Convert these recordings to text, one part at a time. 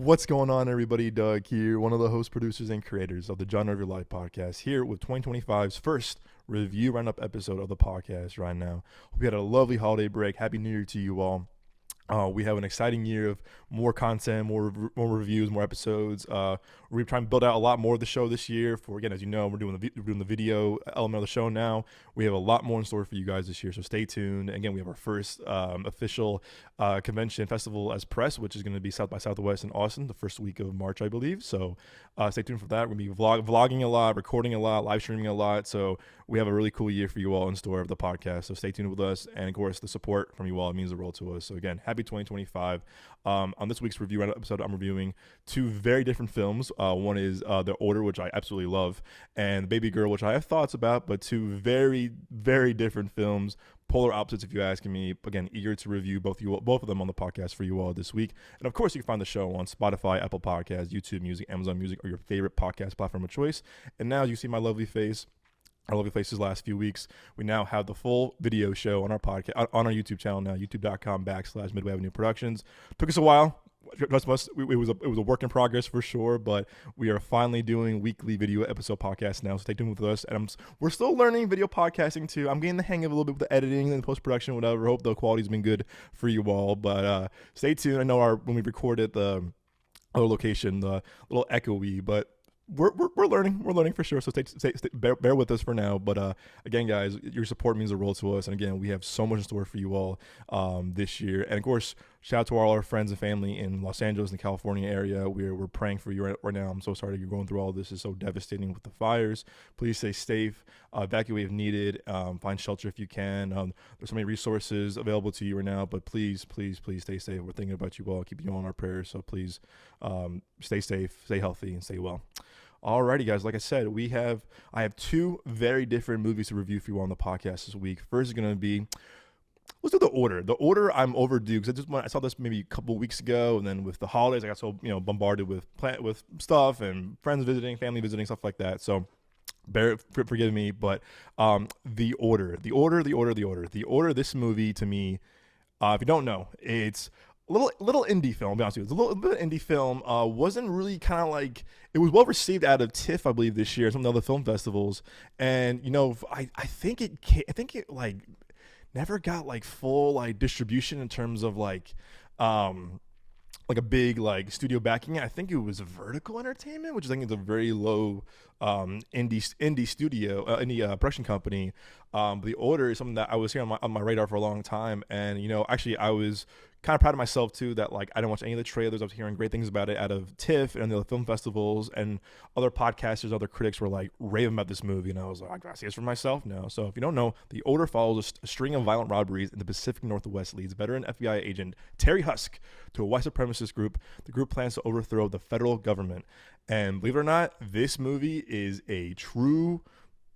What's going on, everybody? Doug here, one of the host, producers, and creators of the Genre of Your Life podcast, here with 2025's first review roundup episode of the podcast right now. Hope you had a lovely holiday break. Happy New Year to you all. We have an exciting year of more content, more reviews, more episodes. We're trying to build out a lot more of the show this year. For again, as you know, we're doing the video element of the show now. We have a lot more in store for you guys this year, so stay tuned. Again, we have our first official convention festival as press, which is going to be South by Southwest in Austin, the first week of March, I believe. So stay tuned for that. We're going to be vlogging a lot, recording a lot, live streaming a lot. So we have a really cool year for you all in store of the podcast. So stay tuned with us, and of course, the support from you all means the world to us. So again, happy 2025. On this week's review episode, I'm reviewing two very different films. One is The Order, which I absolutely love, and Babygirl, which I have thoughts about, but two very, very different films. Polar opposites, if you ask me. Again, eager to review both of them on the podcast for you all this week. And of course, you can find the show on Spotify, Apple Podcasts, YouTube Music, Amazon Music, or your favorite podcast platform of choice. And now you see my lovely face. Our lovely faces last few weeks. We now have the full video show on our podcast, on our YouTube channel now, youtube.com/Midway Avenue Productions. Took us a while. Trust us, it was a work in progress for sure, but we are finally doing weekly video episode podcasts now. So stay tuned with us. And we're still learning video podcasting too. I'm getting the hang of a little bit with the editing and the post production, whatever. Hope the quality's been good for you all. But stay tuned. I know when we recorded the other location, the little echoey, but we're learning for sure. So bear with us for now. But again, guys, your support means the world to us. And again, we have so much in store for you all this year. And of course, shout out to all our friends and family in Los Angeles and the California area. We're praying for you right now. I'm so sorry that you're going through all this. It's so devastating with the fires. Please stay safe. Evacuate if needed. Find shelter if you can. There's so many resources available to you right now. But please stay safe. We're thinking about you all. Keep you on our prayers. So please stay safe, stay healthy, and stay well. Alrighty, guys. Like I said, I have two very different movies to review for you on the podcast this week. First is going to be, let's do The Order. The Order, I'm overdue because I saw this maybe a couple weeks ago, and then with the holidays, I got so bombarded with stuff and friends visiting, family visiting, stuff like that. So forgive me, but The Order. This movie to me, if you don't know, it's little indie film, I'll be honest with you. It's a little bit of indie film. Wasn't really kind of like, it was well received out of TIFF, I believe, this year, some of the other film festivals. And I think it like never got like full like distribution in terms of like a big like studio backing. I think it was Vertical Entertainment, which I think is a very low indie studio, indie production company. The Order is something that I was here on my radar for a long time, and actually I was kind of proud of myself too that like I didn't watch any of the trailers. I was hearing great things about it out of TIFF and the other film festivals, and other podcasters, other critics were like raving about this movie, and I was like, I gotta see this for myself now. So if you don't know, The Order follows a string of violent robberies in the Pacific Northwest, leads veteran FBI agent Terry Husk to a white supremacist group. The group plans to overthrow the federal government, and believe it or not, this movie is a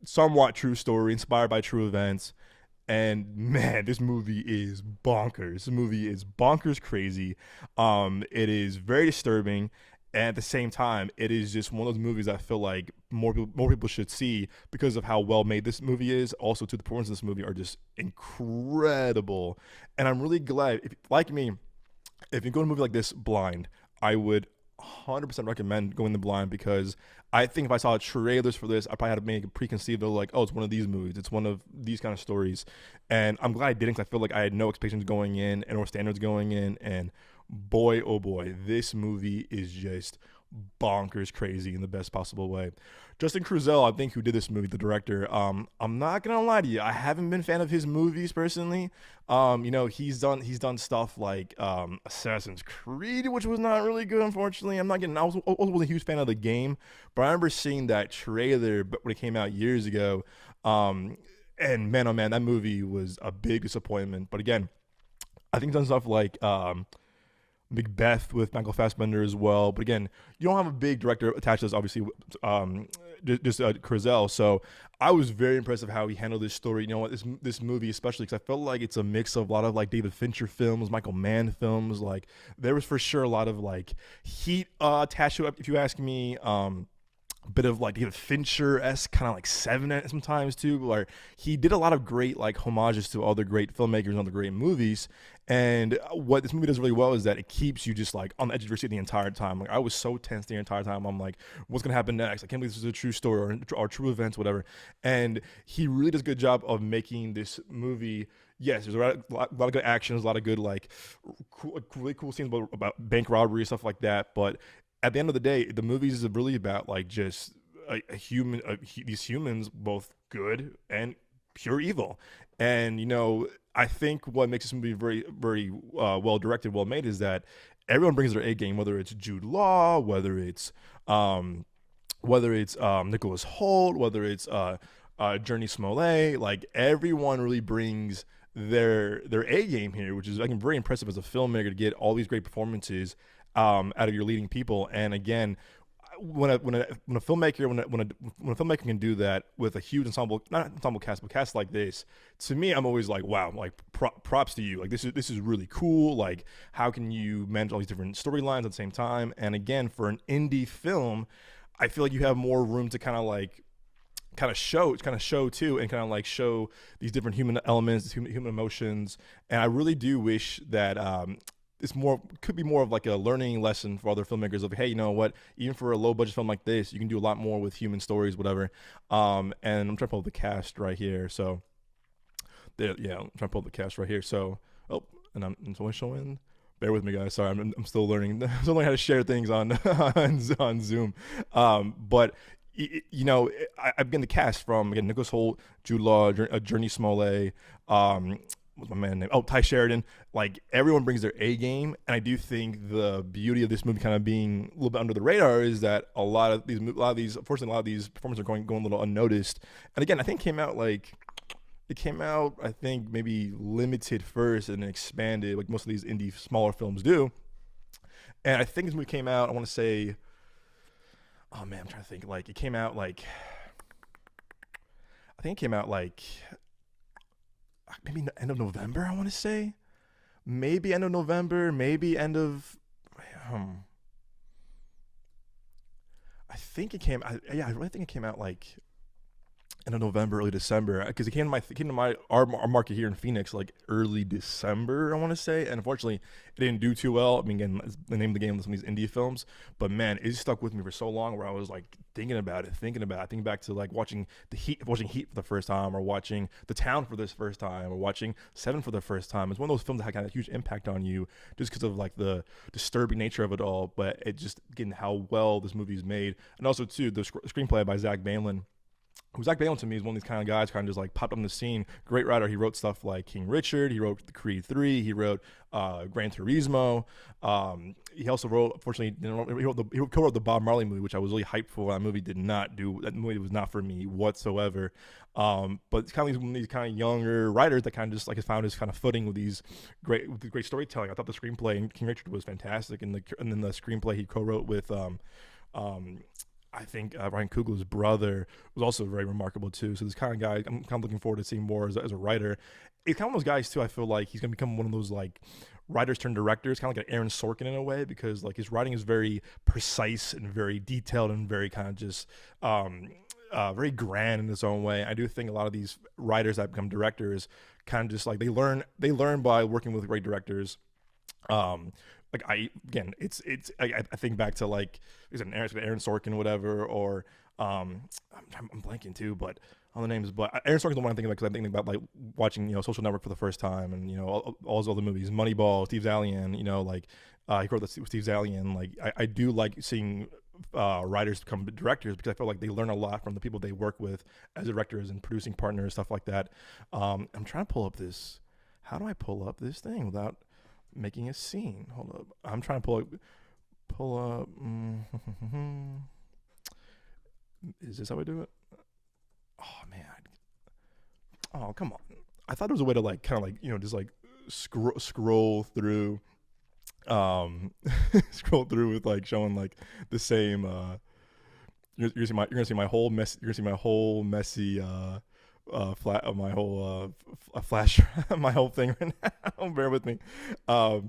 somewhat true story inspired by true events. And man, this movie is bonkers. This movie is bonkers crazy. It is very disturbing, and at the same time, it is just one of those movies I feel like more people should see because of how well made this movie is. Also, the performances in this movie are just incredible, and I'm really glad. If you go to a movie like this blind, I would 100% recommend going the blind, because I think if I saw trailers for this, I probably had to make a preconceived of like, oh, it's one of these movies, it's one of these kind of stories. And I'm glad I didn't, because I feel like I had no expectations going in and or standards going in, and boy, oh boy, this movie is just bonkers crazy in the best possible way. Justin Cruzel, I think, who did this movie, the director, I'm not gonna lie to you, I haven't been a fan of his movies personally. He's done stuff like Assassin's Creed, which was not really good, unfortunately. I wasn't a huge fan of the game, but I remember seeing that trailer when it came out years ago, and man, oh man, that movie was a big disappointment. But again, I think he's done stuff like Macbeth with Michael Fassbender as well. But again, you don't have a big director attached to this, obviously, just Cruzel. So I was very impressed with how he handled this story. You know what, this movie, especially because I felt like it's a mix of a lot of like David Fincher films, Michael Mann films. Like there was for sure a lot of like heat attached to it, if you ask me. bit of like David Fincher-esque kind of like Seven sometimes too, where he did a lot of great like homages to other great filmmakers and other great movies. And what this movie does really well is that it keeps you just like on the edge of your seat the entire time. Like I was so tense the entire time. I'm like, what's gonna happen next? I can't believe this is a true story or true events, whatever. And he really does a good job of making this movie. Yes, there's a lot of good actions, a lot of good like really cool scenes about bank robbery and stuff like that. But at the end of the day, the movies is really about like just these humans, both good and pure evil. And I think what makes this movie very, very well directed, well made, is that everyone brings their A game. Whether it's Jude Law, whether it's Nicholas Hoult, whether it's Journey Smollett, like everyone really brings their A game here, which is I think very impressive as a filmmaker to get all these great performances out of your leading people. And again, when a filmmaker can do that with a huge ensemble, not ensemble cast, but cast like this, to me, I'm always like, wow, like props to you. Like this is really cool. Like how can you manage all these different storylines at the same time? And again, for an indie film, I feel like you have more room to show too, and kind of like show these different human elements, human emotions. And I really do wish that it's could be more of like a learning lesson for other filmmakers of, hey, you know what, even for a low budget film like this, you can do a lot more with human stories, whatever. And I'm trying to pull up the cast right here. So I'm trying to pull up the cast right here. So it's only showing. Bear with me, guys. Sorry, I'm still learning. I'm still learning how to share things on on Zoom. But I've been the cast from, again, Nicholas Hoult, Jude Law, Journey Smollett, what's my man name? Oh, Ty Sheridan. Like everyone brings their A game, and I do think the beauty of this movie kind of being a little bit under the radar is that a lot of these, unfortunately, a lot of these performances are going a little unnoticed. And again, I think it came out, I think maybe limited first and then expanded, like most of these indie smaller films do. And I think this movie came out, I want to say, oh man, I'm trying to think. Like it came out like, I think it came out like maybe the end of November, I want to say. Maybe end of November, maybe end of. I think it came. I really think it came out like end of November, early December, because it came to our market here in Phoenix like early December, I want to say. And unfortunately, it didn't do too well. I mean, again, it's the name of the game with some of these indie films, but man, it stuck with me for so long. Where I was like thinking back to like watching Heat for the first time, or watching The Town for this first time, or watching Seven for the first time. It's one of those films that had kind of a huge impact on you just because of like the disturbing nature of it all, but it just getting how well this movie is made, and also too the screenplay by Zach Baylin. Zach Baylin to me is one of these kind of guys kind of just like popped on the scene. Great writer. He wrote stuff like King Richard. He wrote The Creed 3. He wrote Gran Turismo. He also wrote, unfortunately, he co-wrote the Bob Marley movie, which I was really hyped for. That movie was not for me whatsoever. But it's kind of one of these kind of younger writers that kind of just like has found his kind of footing with great storytelling. I thought the screenplay in King Richard was fantastic, and then the screenplay he co-wrote with I think Ryan Coogler's brother was also very remarkable too. So this kind of guy, I'm kind of looking forward to seeing more as a writer. It's kind of those guys too. I feel like he's gonna become one of those like writers turned directors, kind of like an Aaron Sorkin in a way, because like his writing is very precise and very detailed and very kind of just very grand in its own way. I do think a lot of these writers that become directors kind of just like they learn by working with great directors. Like I think back to like Aaron Sorkin or whatever, or I'm blanking too, but on the names. But Aaron Sorkin's the one I'm thinking about because I'm thinking about like watching Social Network for the first time, and all his other movies, Moneyball, Steve Zalian, like he wrote that with Steve Zalian. Like I do like seeing writers become directors because I feel like they learn a lot from the people they work with as directors and producing partners, stuff like that. I'm trying to pull up this. How do I pull up this thing without making a scene? Hold up. I'm trying to pull up. Is this how I do it? Oh man. Oh, come on. I thought there was a way to like kind of like, just like scroll through scroll through with like showing like the same you're gonna see my whole messy flat my whole flash my whole thing right now. Bear with me. But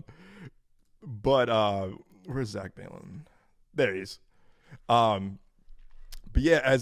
where's Zach Baylin? There he is. But yeah,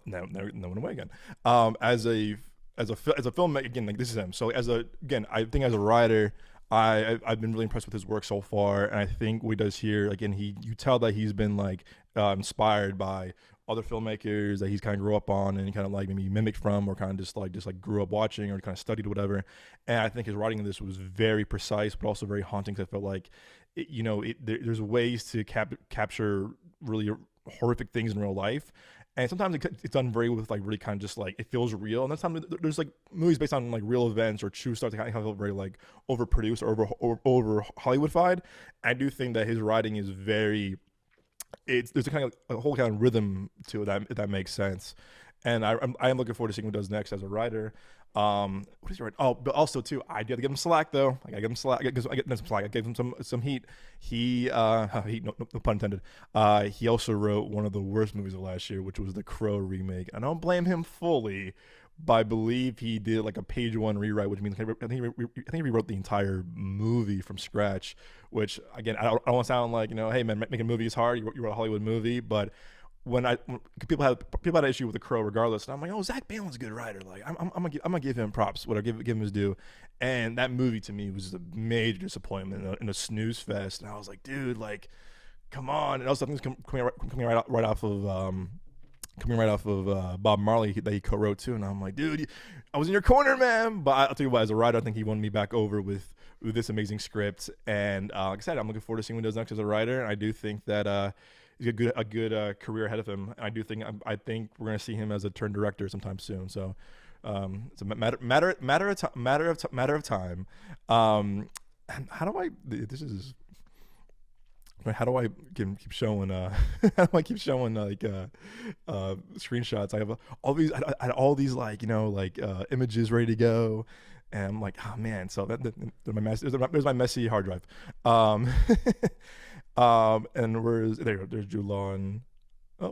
no one away again. As a filmmaker, again, like this is him. So I think as a writer, I've been really impressed with his work so far, and I think what he does here, again, you tell that he's been like inspired by other filmmakers that he's kind of grew up on and kind of like maybe mimicked from, or kind of just grew up watching or kind of studied or whatever. And I think his writing in this was very precise, but also very haunting. Cause I felt like, there's ways to capture really horrific things in real life. And sometimes it's done very with like really kind of just like it feels real. And sometimes there's like movies based on like real events or true stuff that kind of feel very like overproduced or over Hollywoodified. I do think that his writing is very, there's a kind of a whole kind of rhythm to it, if that makes sense. And I am looking forward to seeing what he does next as a writer. What is he writing? Oh, but also too, I got to give him slack though. I got to give him slack. I get some slack. I gave him some heat. Heat, no pun intended. He also wrote one of the worst movies of last year, which was the Crow remake. I don't blame him fully, but I believe he did like a page one rewrite, which means I think he rewrote the entire movie from scratch. Which again, I don't want to sound like, hey man, making a movie is hard. You wrote a Hollywood movie, but when people had an issue with The Crow regardless, and I'm like, oh, Zach Balin's a good writer. Like I'm gonna give him props, give him his due. And that movie to me was just a major disappointment and a snooze fest. And I was like, dude, like, come on. And also things coming right off of Bob Marley that he co-wrote too. And I'm like, dude, I was in your corner, man. But I'll tell you what, as a writer, I think he won me back over with this amazing script. And like I said, I'm looking forward to seeing what he does next as a writer. And I do think that he's got a good career ahead of him. And I think we're going to see him as a turned director sometime soon. So it's a matter of time. How do I? This is. How do I keep showing? How do I keep showing screenshots? I have I had all these images ready to go, and I'm like, oh man. So there's my messy hard drive. And there's Jude Law, and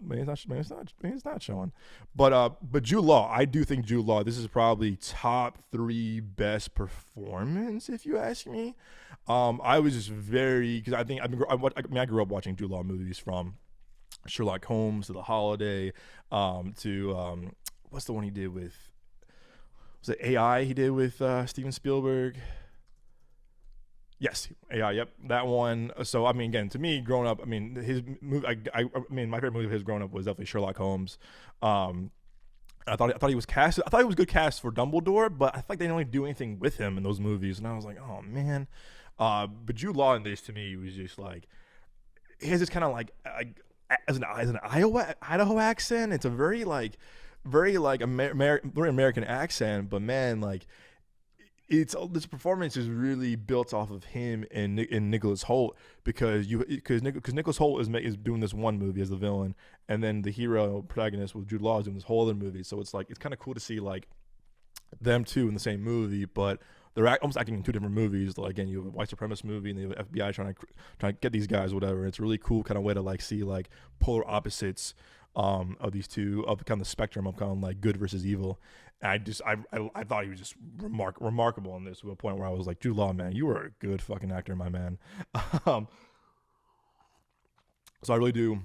maybe it's not showing, but Jude Law, I do think Jude Law, this is probably top 3 best performance if you ask me. I was just because I grew up watching Jude Law movies, from Sherlock Holmes to The Holiday, to what's the one he did with, was it AI he did with Steven Spielberg? Yes, AI. Yep, that one. So I mean, again, to me, growing up, I mean, his movie. I mean, my favorite movie of his growing up was definitely Sherlock Holmes. I thought he was cast. I thought he was a good cast for Dumbledore, but I feel like they didn't really do anything with him in those movies, and I was like, oh man. But Jude Law in this, to me, was just like, he has this kind of like as an Idaho accent. It's a very American accent, but man, like, this performance is really built off of him and Nicholas Hoult, because Nicholas Hoult is doing this one movie as the villain, and then the hero protagonist with Jude Law is doing this whole other movie. So it's like, it's kind of cool to see like them two in the same movie, but they're almost acting in 2 different movies. Like, again, you have a white supremacist movie, and you have FBI trying to get these guys, whatever. It's a really cool kind of way to like see like polar opposites of these two, of kind of the spectrum of kind of like good versus evil. And I thought he was just remarkable in this, to a point where I was like, Jude Law, man, you are a good fucking actor, my man. So I really do,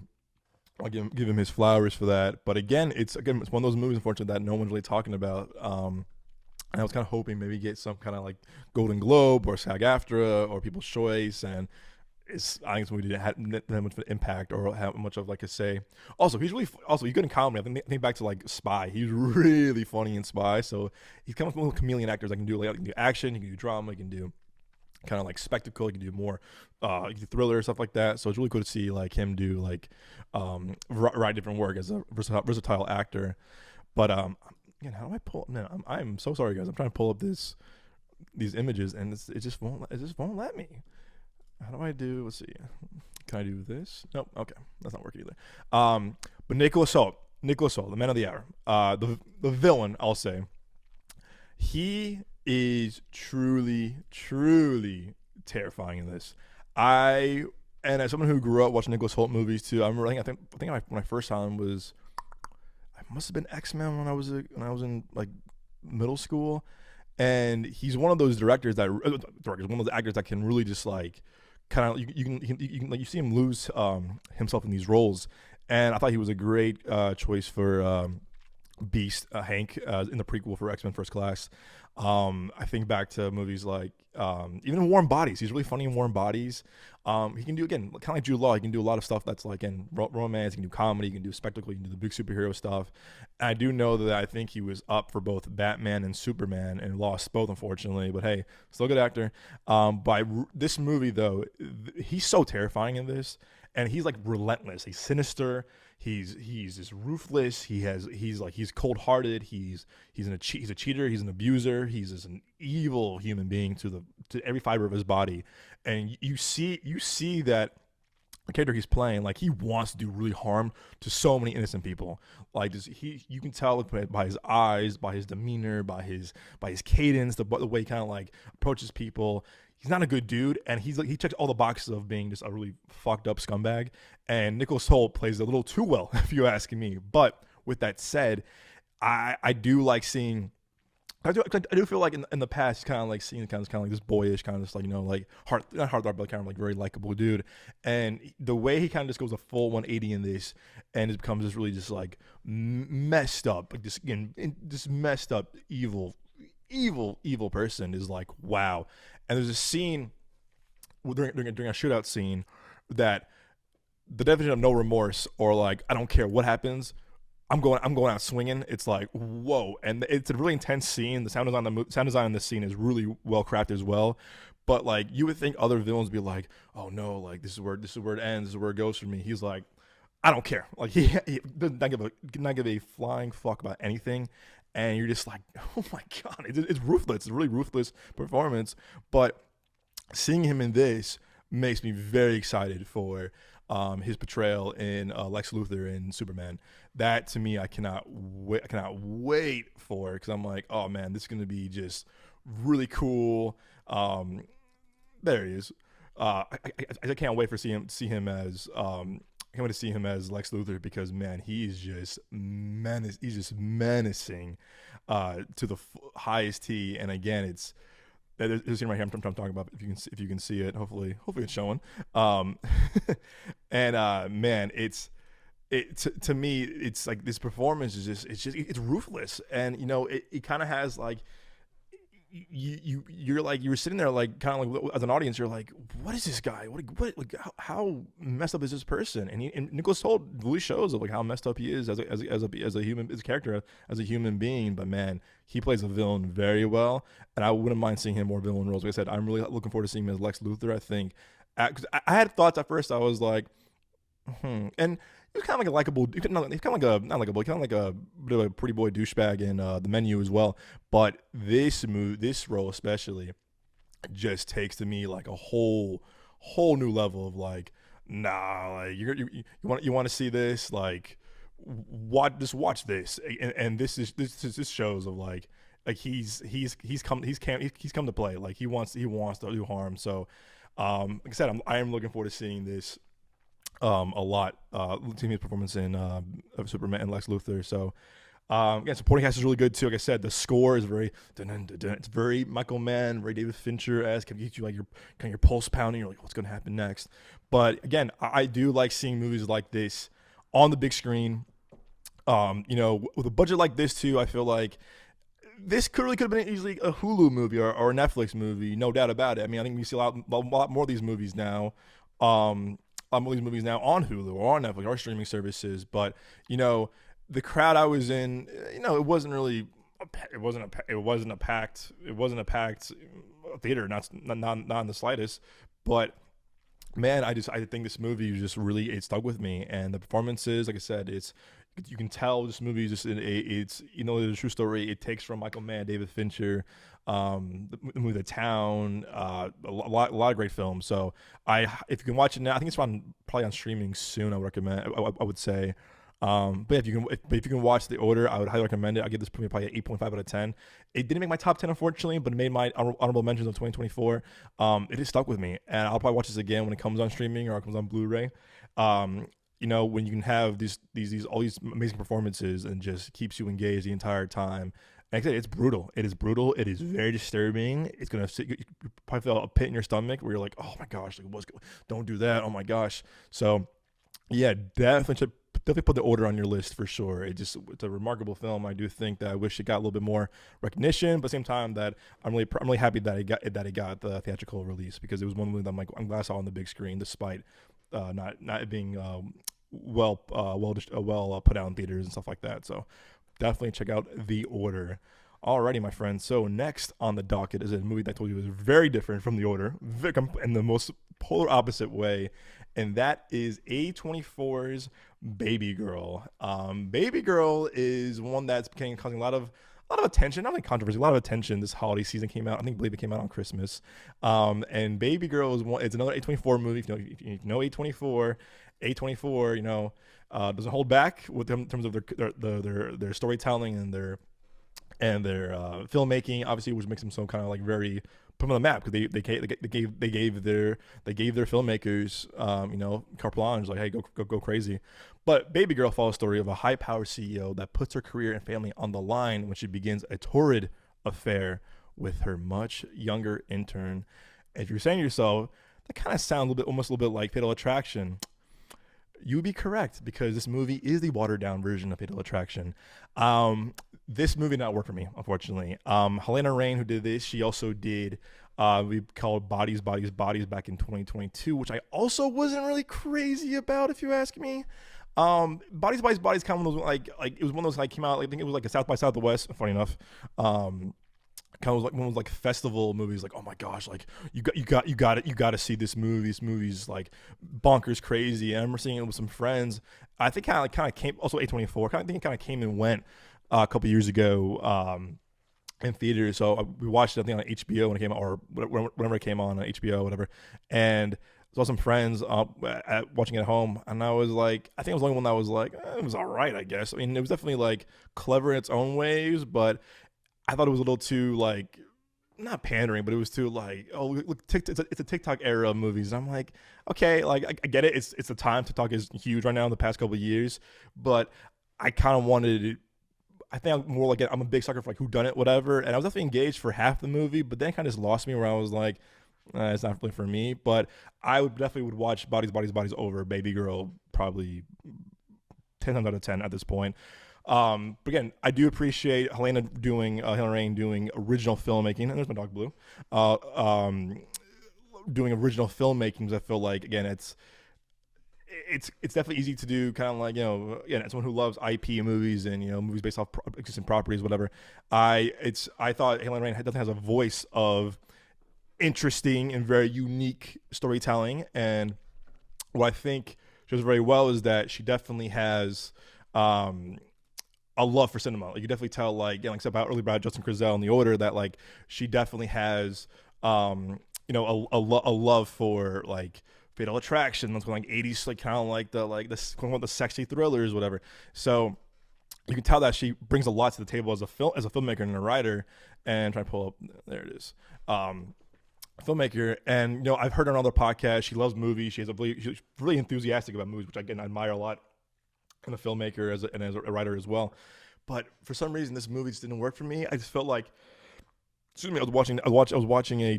I'll give him his flowers for that. But again, it's one of those movies, unfortunately, that no one's really talking about. And I was kind of hoping maybe get some kind of like Golden Globe or SAG-AFTRA or People's Choice, and I think this movie didn't have that much of an impact or have much of like a say. Also, he's good in comedy. I think back to like Spy. He's really funny in Spy. So he's kind of one of those chameleon actors that can do action, he can do drama, he can do kind of like spectacle, he can do more, he can do thriller, stuff like that. So it's really cool to see like him do like different work as a versatile actor. But again, how do I pull? Man, I'm so sorry, guys. I'm trying to pull up these images, and it just won't let me. How do I do? Let's see. Can I do this? Nope. Okay, that's not working either. But Nicholas Hoult, the man of the hour, the villain, I'll say. He is truly terrifying in this. And as someone who grew up watching Nicholas Hoult movies too, I think when I first saw him was, I must have been X-Men when I was in like middle school, and he's one of those one of those actors that can really just like kind of you can like, you see him lose himself in these roles, And I thought he was a great choice for Beast, Hank, in the prequel for X-Men First Class. I think back to movies like even in Warm Bodies. He's really funny in Warm Bodies. He can do, again, kind of like Jude Law. He can do a lot of stuff that's like in romance. He can do comedy. He can do spectacle. He can do the big superhero stuff. And I do know that I think he was up for both Batman and Superman and lost both, unfortunately. But hey, still a good actor. This movie though, he's so terrifying in this, and he's like relentless. He's sinister. He's just ruthless. He's cold hearted. He's a cheater. He's an abuser. He's just an evil human being to every fiber of his body. And you see that the character he's playing, like, he wants to do really harm to so many innocent people. Like, you can tell by his eyes, by his demeanor, by his cadence, the way he kind of like approaches people. He's not a good dude, and he checks all the boxes of being just a really fucked up scumbag. And Nicholas Hoult plays a little too well, if you ask me. But with that said, I do like seeing. I do feel like in the past, kind of like seeing kind of like this boyish, kind of just like, like not heartthrob, but kind of like very likable dude. And the way he kind of just goes a full 180 in this, and it becomes this really just like messed up, like this messed up evil person is like, wow. And there's a scene during a shootout scene that the definition of no remorse, or like, I don't care what happens, I'm going out swinging. It's like, whoa. And it's a really intense scene. The sound design on this scene is really well crafted as well. But like, you would think other villains would be like, oh no, like this is where it ends, this is where it goes for me. He's like, I don't care. Like, he does not give a flying fuck about anything. And you're just like, oh my God, it's ruthless. It's a really ruthless performance. But seeing him in this makes me very excited for his portrayal in Lex Luthor in Superman. That, to me, I cannot wait for, because I'm like, oh man, this is going to be just really cool. There he is. I can't wait for see him as I can't wait to see him as Lex Luthor, because man, he's just menacing to the highest T. And again, there's a scene right here I'm talking about. If you can see it, hopefully it's showing. Man, to me, it's like, this performance is it's ruthless, and it kind of has like, you're sitting there like, kind of like, as an audience, you're like, what is this guy? What like, how messed up is this person? And Nicholas Hoult really shows of like how messed up he is as a human, as a character, as a human being. But man, he plays a villain very well, and I wouldn't mind seeing him more villain roles. Like I said, I'm really looking forward to seeing him as Lex Luthor. I think, because I had thoughts at first. I was like, and he was kind of like a likable. He's kind of like a bit of a pretty boy douchebag in The Menu as well. But this role especially just takes to me like a whole new level of like, nah, like you want to see this, like, watch this. And this shows of like he's come to play. Like, he wants to do harm. So like I said, I am looking forward to seeing this a lot. Seeing his performance in of Superman and Lex Luthor. So again, supporting cast is really good too. Like I said, the score is very it's very Michael Mann, very David Fincher-esque. It gets you like your pulse pounding. You're like, what's going to happen next? But again, I do like seeing movies like this on the big screen. With a budget like this too, I feel like this could have been easily a Hulu movie or a Netflix movie, no doubt about it. I mean, I think we see a lot more of these movies now. On Hulu or on Netflix or streaming services. But the crowd I was in, it wasn't a packed theater, not in the slightest. But man, I think this movie was just really, it stuck with me. And the performances, like I said, you can tell this movie is just it's a true story. It takes from Michael Mann, David Fincher, the movie The Town, a lot of great films. So if you can watch it now, I think it's probably on streaming soon. I would recommend. I would say. But if you can watch The Order, I would highly recommend it. I give this movie probably an 8.5 out of 10. It didn't make my top 10, unfortunately, but it made my honorable mentions of 2024. It just stuck with me, and I'll probably watch this again when it comes on streaming or it comes on Blu-ray. When you can have all these amazing performances and just keeps you engaged the entire time. Like I said, it's brutal. It is brutal. It is very disturbing. It's gonna you probably feel a pit in your stomach where you're like, oh my gosh, don't do that. Oh my gosh. So yeah, definitely definitely put The Order on your list for sure. It's a remarkable film. I do think that I wish it got a little bit more recognition, but at the same time that I'm really happy that it got the theatrical release, because it was one movie that I'm glad I saw on the big screen, despite not being well put out in theaters and stuff like that. So definitely check out The Order. Alrighty, my friends. So next on the docket is a movie that I told you is very different from The Order, in the most polar opposite way, and that is A24's Babygirl. Babygirl is one that's causing a lot of attention, not like controversy, a lot of attention. This holiday season came out. I believe it came out on Christmas. And Babygirl it's another A24 movie. If you know A24, doesn't hold back with them in terms of their storytelling and their filmmaking, obviously, which makes them so kind of like very put them on the map, because they gave their filmmakers carte blanche, like, hey, go crazy. But Babygirl follows the story of a high-powered CEO that puts her career and family on the line when she begins a torrid affair with her much younger intern. If you're saying to yourself, that kind of sounds almost a little bit like Fatal Attraction, you would be correct, because this movie is the watered down version of Fatal Attraction. This movie did not work for me, unfortunately. Helena Rain, who did this, she also did we called Bodies back in 2022, which I also wasn't really crazy about, if you ask me. Bodies kind of one of those like it was one of those, like, came out, I think it was like a South by Southwest, funny enough. Kind of like one of those like festival movies, like, oh my gosh, like you got to see this movie. This movie's like bonkers crazy. And I remember seeing it with some friends. I think kind of came, also A24. I think it kind of came and went a couple years ago in theaters. So we watched it, I think, on HBO when it came out, or whenever it came on HBO, whatever. And saw some friends watching it at home, and I was like, I think I was the only one that was like, it was all right, I guess. I mean, it was definitely like clever in its own ways, but I thought it was a little too, like, not pandering, but it was too like, oh, look, it's a TikTok era of movies. And I'm like, okay, like I get it. It's the time. TikTok is huge right now in the past couple of years, but I kind of wanted. I think I'm more like I'm a big sucker for like whodunit, whatever. And I was definitely engaged for half the movie, but then it kind of just lost me, where I was like, it's not really for me. But I would definitely watch Bodies over Babygirl probably 10 times out of 10 at this point. But again, I do appreciate Helena Rain doing original filmmaking, and there's my dog Blue, doing original filmmaking, because I feel like, again, it's definitely easy to do, kind of like, again, as someone who loves IP movies and, movies based off existing properties, whatever. I thought Helena Rain definitely has a voice of interesting and very unique storytelling, and what I think she does very well is that she definitely has a love for cinema. Like, you definitely tell, like, about early about Justin Chazelle in The Order, that like she definitely has a love for like Fatal Attraction, that's like 80s, like kind of like the sexy thrillers, whatever. So you can tell that she brings a lot to the table as a filmmaker and a writer. And try to pull up, there it is. Filmmaker, and I've heard her on other podcasts. She loves movies. She's really enthusiastic about movies, which I admire a lot. And a filmmaker and as a writer as well. But for some reason, this movie just didn't work for me. I just felt like, excuse me, I was watching a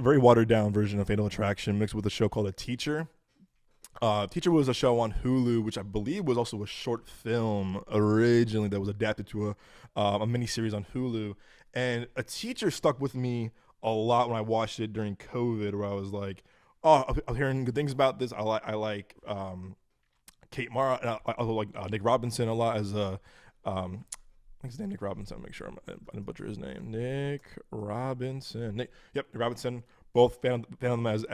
very watered down version of Fatal Attraction mixed with a show called The Teacher. Teacher was a show on Hulu, which I believe was also a short film originally that was adapted to a miniseries on Hulu. And A Teacher stuck with me a lot when I watched it during COVID, where I was like, oh, I'm hearing good things about this. I like Kate Mara, and I also like Nick Robinson a lot as I think his name Nick Robinson. Make sure I didn't butcher his name. Nick Robinson. Nick Robinson. Both fan of them as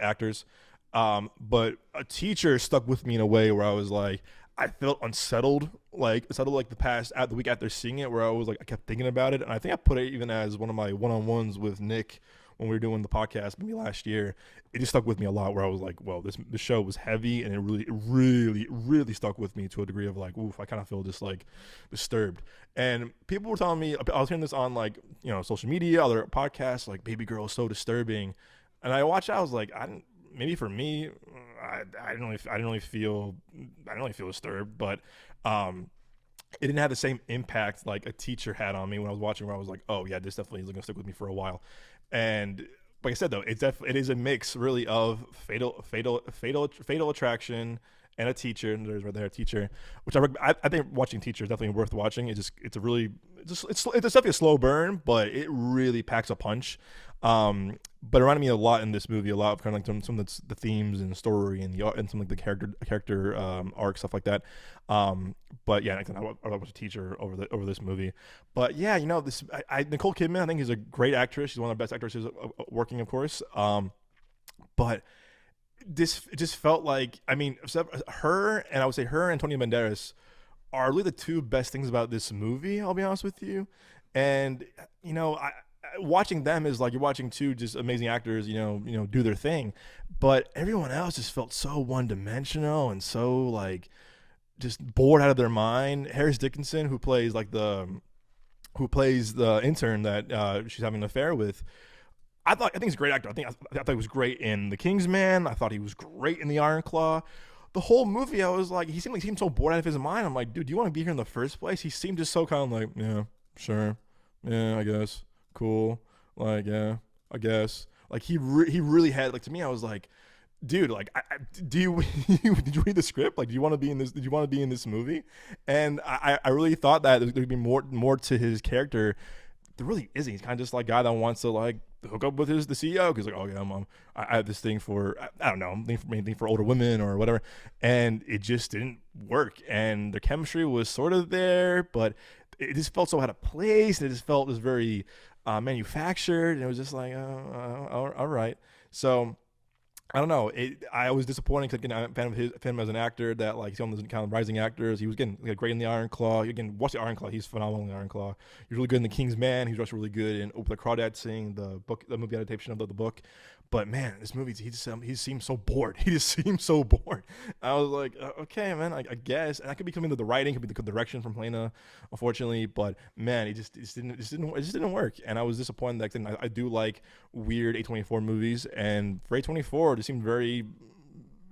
actors. But A Teacher stuck with me in a way where I was like, I felt unsettled, like the week after seeing it, where I was like, I kept thinking about it, and I think I put it even as one of my one-on-ones with Nick when we were doing the podcast maybe last year. It just stuck with me a lot, where I was like, well, this show was heavy, and it really stuck with me to a degree of like, oof, I kind of feel just like disturbed. And people were telling me, I was hearing this on like, social media, other podcasts, like Babygirl is so disturbing. And I watched it, I was like, maybe for me, I didn't really feel disturbed, but it didn't have the same impact like A Teacher had on me when I was watching, where I was like, oh yeah, this definitely is going to stick with me for a while. And like I said, though, it is a mix really of fatal attraction and a teacher. And there's right there a teacher, which I think watching Teacher is definitely worth watching. It's a really it's definitely a slow burn, but it really packs a punch. But it reminded me a lot in this movie, a lot of kind of like some of the themes and the story and the and some like the character arc stuff like that. But yeah, I was a teacher over this movie. But yeah, this Nicole Kidman, I think is a great actress. She's one of the best actresses working, of course. But this it just felt like, I mean, her and I would say her and Antonio Banderas are really the two best things about this movie. I'll be honest with you, and watching them is like you're watching two just amazing actors, do their thing, but everyone else just felt so one dimensional and so like just bored out of their mind. Harris Dickinson, who plays the intern that she's having an affair with. I think he's a great actor. I thought he was great in The Kingsman. I thought he was great in The Iron Claw. The whole movie, I was like, he seemed so bored out of his mind. I'm like, dude, do you want to be here in the first place? He seemed just so kind of like, yeah, sure, yeah, I guess, cool, like, yeah, I guess. Like he really had, like, to me, I was like, dude, like, do you did you read the script? Like, do you want to be in this? Did you want to be in this movie? And I really thought that there'd be more to his character. There really isn't. He's kind of just like a guy that wants to like hook up with the CEO because like, oh yeah, I have this thing for, I don't know, thing for older women or whatever, and it just didn't work. And the chemistry was sort of there, but it just felt so out of place, and it just felt very manufactured, and it was just like, all right. So I don't know. I was disappointed because I'm a fan of him as an actor. That like he's one of those kind of rising actors. He was getting great in the Iron Claw. Again, watch the Iron Claw. He's phenomenal in the Iron Claw. He's really good in the King's Man. He's also really good in Open the Crawdad Sing, the movie adaptation of the book. But man, this movie, he seems so bored. He just seems so bored. I was like, okay, man, I guess, and that could be coming to the writing, could be the direction from Helena, unfortunately. But man, it just didn't work, and I was disappointed. That thing, I do like weird A24 movies, and for A24, it just seemed very,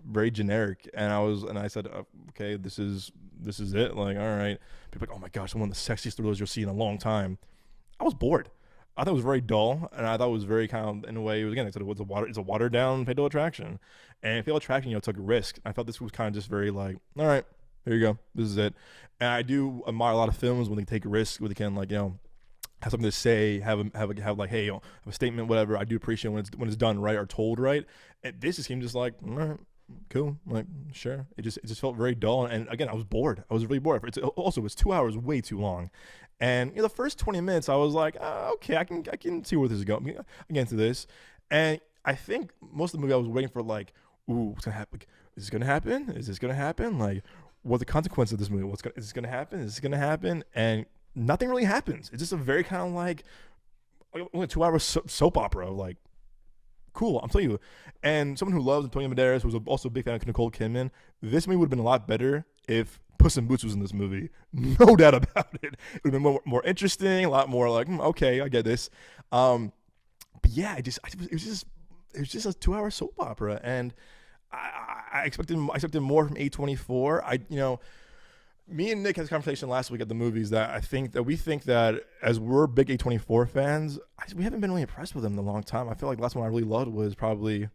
very generic. And I said, okay, this is it. Like, all right. People are like, oh my gosh, one of the sexiest thrillers you'll see in a long time. I was bored. I thought it was very dull, and I thought it was very kind of, in a way, again, I said it's a watered down Fatal Attraction, and Fatal Attraction, took a risk. I thought this was kind of just very like, all right, here you go, this is it. And I do admire a lot of films when they take a risk, where they can like, have something to say, have like, hey, have a statement, whatever. I do appreciate when it's done right or told right. And this just seemed just like, all right, cool, like, sure. It just felt very dull, and again, I was bored. I was really bored. It's 2 hours, way too long. And the first 20 minutes, I was like, okay, I can see where this is going. I can get into this. And I think most of the movie I was waiting for, like, ooh, what's gonna happen? Is this gonna happen? Is this gonna happen? Like, what are the consequences of this movie? Is this gonna happen? Is this gonna happen? And nothing really happens. It's just a very kind of like only 2 hour soap opera. Like, cool, I'm telling you. And someone who loves Antonio Banderas, who's also a big fan of Nicole Kidman, this movie would have been a lot better if Puss in Boots was in this movie. No doubt about it. It would have been more interesting, a lot more like, okay, I get this. But yeah, it was just a 2 hour soap opera, and I expected more from A24. Me and Nick had a conversation last week at the movies that we think that as we're big A24 fans, we haven't been really impressed with them in a long time. I feel like the last one I really loved was probably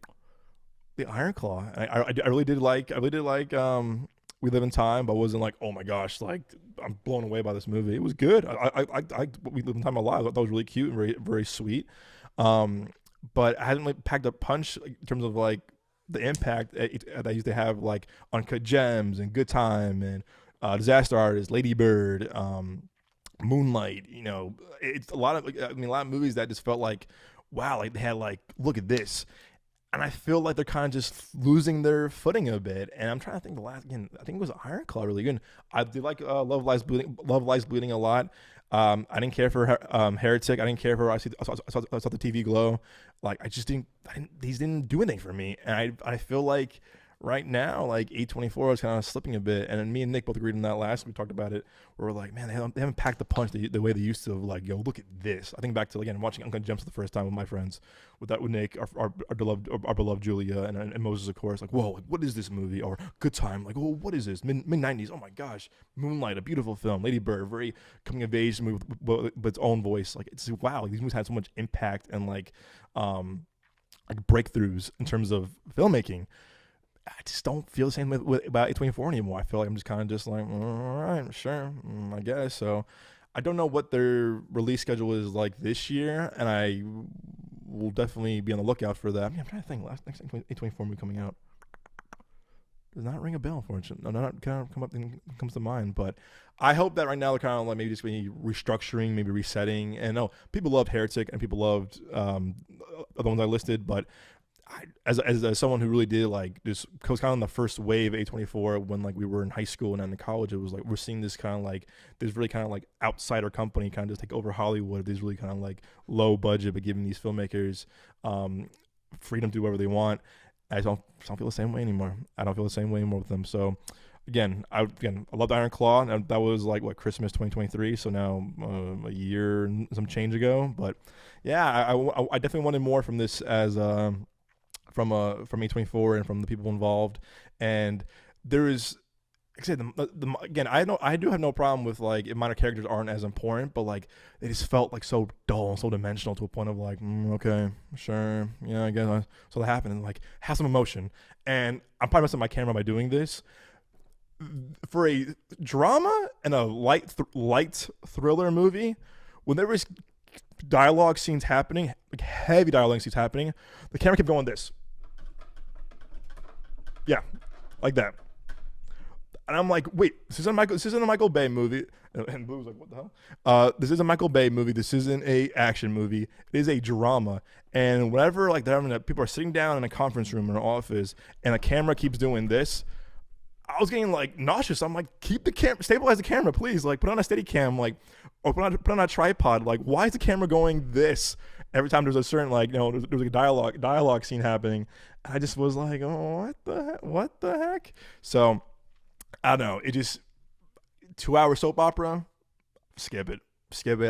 the Iron Claw. I really did like We Live in Time, but I wasn't like, oh my gosh, like I'm blown away by this movie. It was good. I We Live in Time a lot. I thought that was really cute and very, very sweet. But I hadn't like packed a punch in terms of like the impact that I used to have like Uncut Gems and Good Time and Disaster Artist, Lady Bird, Moonlight. It's a lot of movies that just felt like, wow, like they had like, look at this. And I feel like they're kind of just losing their footing a bit. And I'm trying to think I think it was Iron Claw really good. I did like Love Lies Bleeding a lot. I didn't care for Heretic. I didn't care for I saw the TV Glow. Like these didn't do anything for me. And I feel like right now, like A24 is kind of slipping a bit. And then me and Nick both agreed on that last week. We talked about it. Where we're like, man, they haven't packed the punch the way they used to. Like, yo, look at this. I think back to, again, watching Uncut Gems for the first time with my friends, with Nick, our beloved Julia, and Moses, of course. Like, whoa, like, what is this movie? Or Good Time, like, whoa, what is this? Mid 90s, oh my gosh. Moonlight, a beautiful film. Lady Bird, very coming of age movie with its own voice. Like, it's wow, these movies had so much impact and like breakthroughs in terms of filmmaking. I just don't feel the same about A24 anymore. I feel like I'm just kind of just like, all right, sure, I guess. So I don't know what their release schedule is like this year, and I will definitely be on the lookout for that. I mean, I'm trying to think. Next A24 movie coming out does not ring a bell, unfortunately. No, not kind of comes to mind. But I hope that right now they're kind of like maybe just maybe restructuring, maybe resetting. And no, people loved Heretic and people loved the ones I listed, but as someone who really did like this, was kind of the first wave of A24 when like we were in high school and then in college, it was like we're seeing this kind of like this really kind of like outsider company kind of just take over Hollywood. These really kind of like low budget but giving these filmmakers freedom to do whatever they want. I don't feel the same way anymore. I don't feel the same way anymore with them. So again, I loved Iron Claw, and that was like what, Christmas 2023. So now a year and some change ago. But yeah, I definitely wanted more from this as from A24 and from the people involved. And there is, like I said, again, I do have no problem with like if minor characters aren't as important, but like they just felt like so dull and so dimensional to a point of like, okay, sure, yeah, I guess so that happened, and like have some emotion. And I'm probably messing up my camera by doing this. For a drama and a light thriller movie, when there was dialogue scenes happening, like heavy dialogue scenes happening, the camera kept going this. Yeah, like that. And I'm like, wait, this isn't a Michael Bay movie. And Blue was like, what the hell? This is a Michael Bay movie. This isn't a action movie. It is a drama. And whenever like people are sitting down in a conference room in an office and a camera keeps doing this, I was getting like nauseous. I'm like, keep the camera, stabilize the camera, please. Like put on a steady cam, like, or put on a tripod. Like, why is the camera going this every time there's a certain like, there's like a dialogue scene happening? And I just was like, oh, what the heck? So I don't know. It just 2-hour soap opera. Skip it.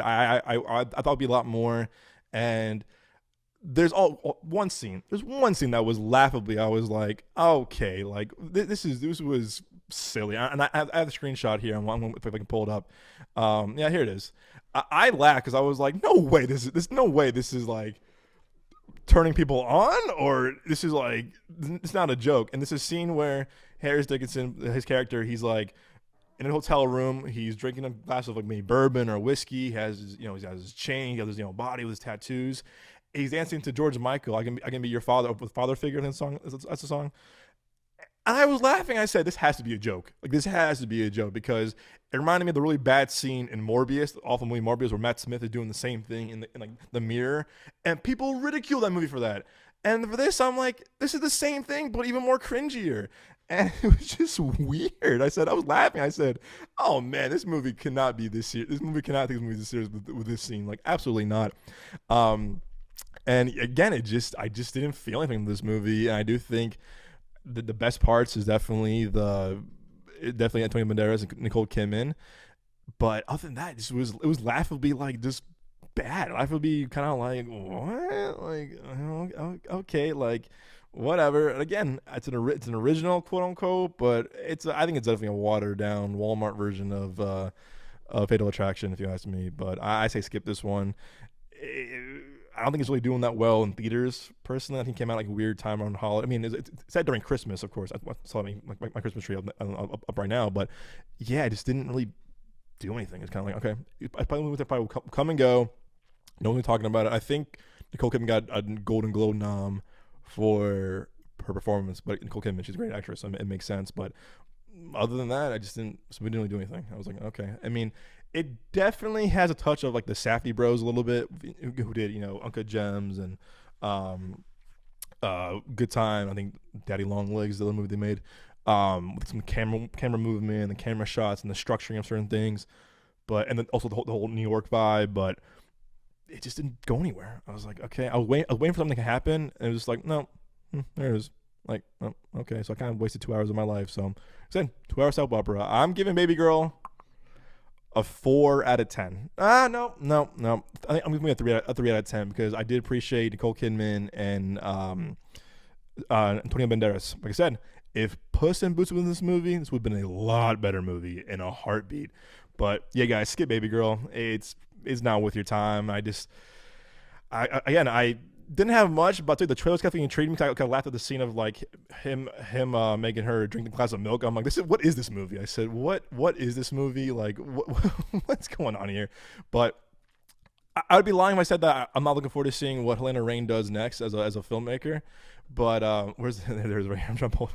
I thought it'd be a lot more. And there's one scene. There's one scene that was laughably. I was like, okay, like this was silly. And I have a screenshot here. If I can pull it up. Yeah, here it is. I laughed because I was like, no way. This is like turning people on, or this is like, it's not a joke. And this is a scene where Harris Dickinson, his character, he's like in a hotel room, he's drinking a glass of like maybe bourbon or whiskey, he has his, he has his chain, he has his body with his tattoos, he's dancing to George Michael, I can be your father, with father figure in the song. That's the song. And I was laughing. I said, this has to be a joke. Like, this has to be a joke, because it reminded me of the really bad scene in Morbius, the awful movie Morbius, where Matt Smith is doing the same thing in like the mirror, and people ridicule that movie for that. And for this, I'm like, this is the same thing, but even more cringier. And it was just weird. I was laughing. I said, oh man, this movie cannot be this serious. This movie cannot take this movie this serious with this scene. Like, absolutely not. And again, I just didn't feel anything with this movie. And I do think the best parts is definitely Antonio Banderas and Nicole Kidman. But other than that, it was laughably like just bad. Laughably kind of like, what? Like, okay, like whatever. And again, it's an original, quote unquote, but I think it's definitely a watered down Walmart version of Fatal Attraction, if you ask me. But I say skip this one. I don't think it's really doing that well in theaters, personally. I think it came out like a weird time around holiday. I mean, it's set during Christmas, of course. I saw my Christmas tree up right now, but yeah, it just didn't really do anything. It's kind of like, okay, I probably will come and go. No one's talking about it. I think Nicole Kidman got a Golden Globe nom for her performance, but Nicole Kidman, she's a great actress, so it makes sense. But other than that, we didn't really do anything. I was like, okay. I mean, it definitely has a touch of like the Safdie Bros a little bit, who did Uncut Gems and Good Time. I think Daddy Long Legs, the other movie they made, with some camera movement, the camera shots, and the structuring of certain things. But and then also the whole New York vibe, but it just didn't go anywhere. I was like, okay, I was waiting for something to happen, and it was just like, no, there it is. Like, oh, okay, so I kind of wasted 2 hours of my life. So, I said 2-hour soap opera. I'm giving Babygirl a 4 out of 10. No. I think I'm giving it a 3 out of 10, because I did appreciate Nicole Kidman and Antonio Banderas. Like I said, if Puss in Boots was in this movie, this would have been a lot better movie in a heartbeat. But yeah, guys, skip Babygirl. It's not worth your time. didn't have much, but dude, the trailers kept intriguing me. I kind of laughed at the scene of like him making her drink the glass of milk. I'm like, what is this movie? I said, what is this movie? Like, what's going on here? But I would be lying if I said that I'm not looking forward to seeing what Helena Rain does next as a filmmaker. But there's Ray. I'm trying to pull.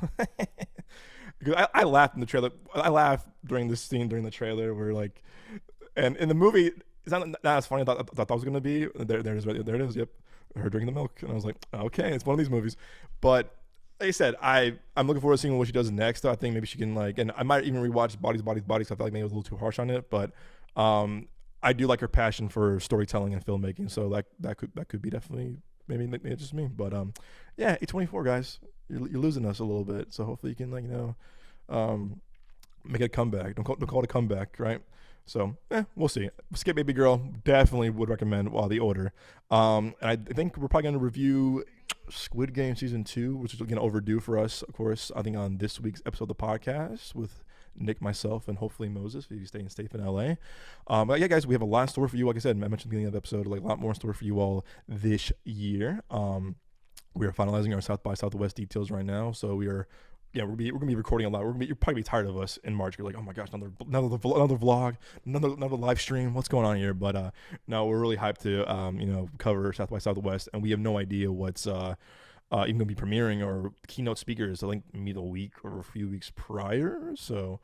I laughed in the trailer. I laughed during this scene during the trailer where like, and in the movie, it's not as funny as I thought it was gonna be. There it is. Yep, her drinking the milk, and I was like, okay, it's one of these movies. But like I said, I'm looking forward to seeing what she does next. I think maybe she can like, and I might even rewatch Bodies. So I feel like maybe it was a little too harsh on it, but I do like her passion for storytelling and filmmaking. So that could be definitely maybe it's just me. But yeah, A24 guys, you're losing us a little bit. So hopefully you can like make it a comeback. Don't call it a comeback, right? So we'll see. Skip Babygirl, definitely would recommend The Order. And I think we're probably going to review Squid Game Season 2, which is going to overdue for us, of course, I think on this week's episode of the podcast with Nick, myself, and hopefully Moses, if you're staying safe in LA. But yeah, guys, we have a lot in store for you. Like I said, I mentioned at the beginning of the episode, like a lot more in store for you all this year. We are finalizing our South by Southwest details right now, so we're gonna be recording a lot. You're probably be tired of us in March. You're like, oh my gosh, another vlog, another live stream. What's going on here? But no, we're really hyped to cover South by Southwest, and we have no idea what's even gonna be premiering or keynote speakers. I think maybe the week or a few weeks prior. So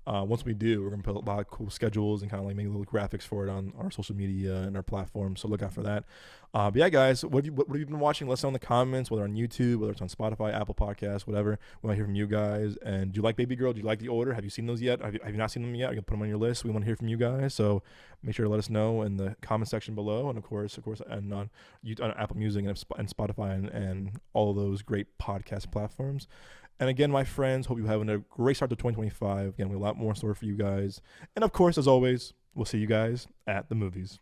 once we do, we're gonna put a lot of cool schedules and kind of like make little graphics for it on our social media and our platform. So look out for that. But yeah, guys, what have you been watching? Let us know in the comments, whether on YouTube, whether it's on Spotify, Apple Podcasts, whatever. We want to hear from you guys. And do you like Babygirl? Do you like The Order? Have you seen those yet? Have you not seen them yet? You can put them on your list. We want to hear from you guys. So make sure to let us know in the comment section below. And of course, and on Apple Music and Spotify and all of those great podcast platforms. And again, my friends, hope you're having a great start to 2025. Again, we have a lot more in store for you guys. And of course, as always, we'll see you guys at the movies.